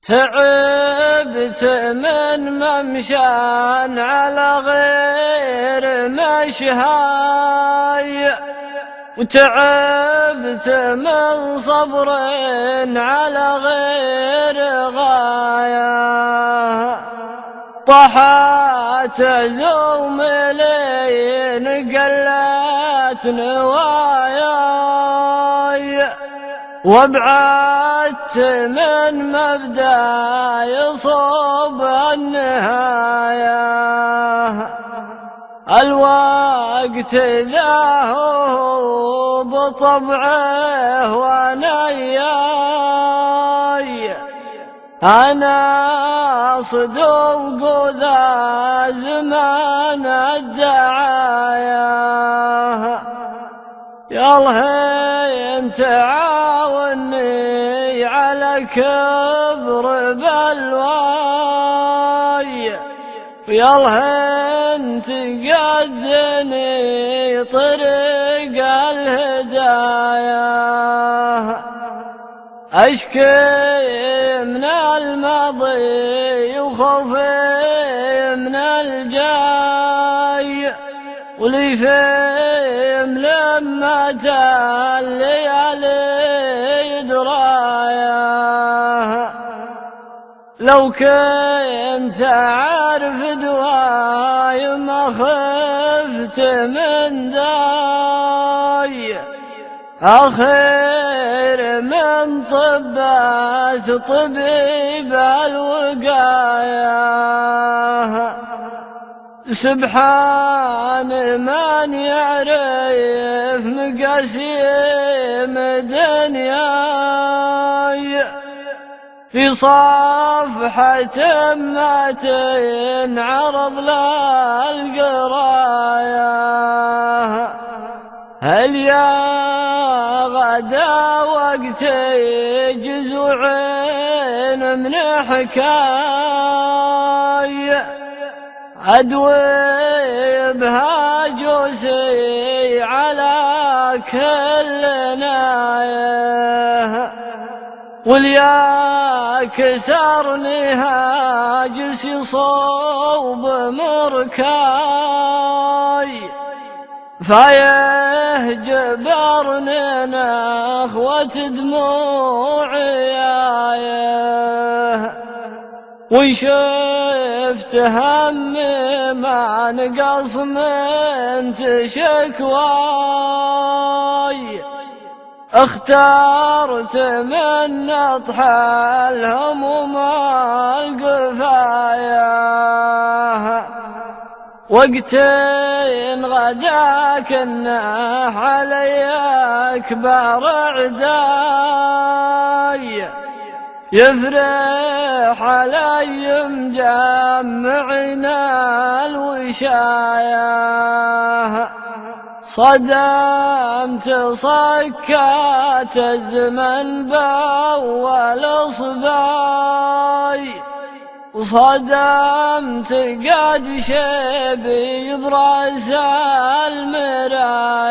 تعبت من ممشان على غير مشهاي، وتعبت من صبر على غير غاية. طحت زملين قلت نواياي، وابعدت من مبدأ يصوب النهاية. الوقت ذا هو بطبعه ونياي، أنا صدوق ذا زمان الدعايا. يالله تعاوني على كبر بلواي، ويالله تقدني طريق الهدايا. أشكي من الماضي وخوفي من الجاي، ولي فهم لما الليالي درايا. لو كنت أعرف دواي ما خفت من داي، أخير من طبات طبيب الوقاية. سبحان من يعرف مقاسيم دنياي، في صفحة ما تنعرض للقرايا. هل يا غدا وقتي جزوعين من حكاي، أدوي بها جوسي على كل نايه، واليا كسرني هاجسي صوب مركاي. فايه جبرني نخوة دموعي، وشفت همي ما نقص من شكواي. اخترت من نطح الهموم القفايا، وقتين غداك الناح علي أكبر عداي. يفرح علي مجمعنا الوشاية، صدمت صكات الزمن بأول صباي، وصدمت قد شبي براس المرايا.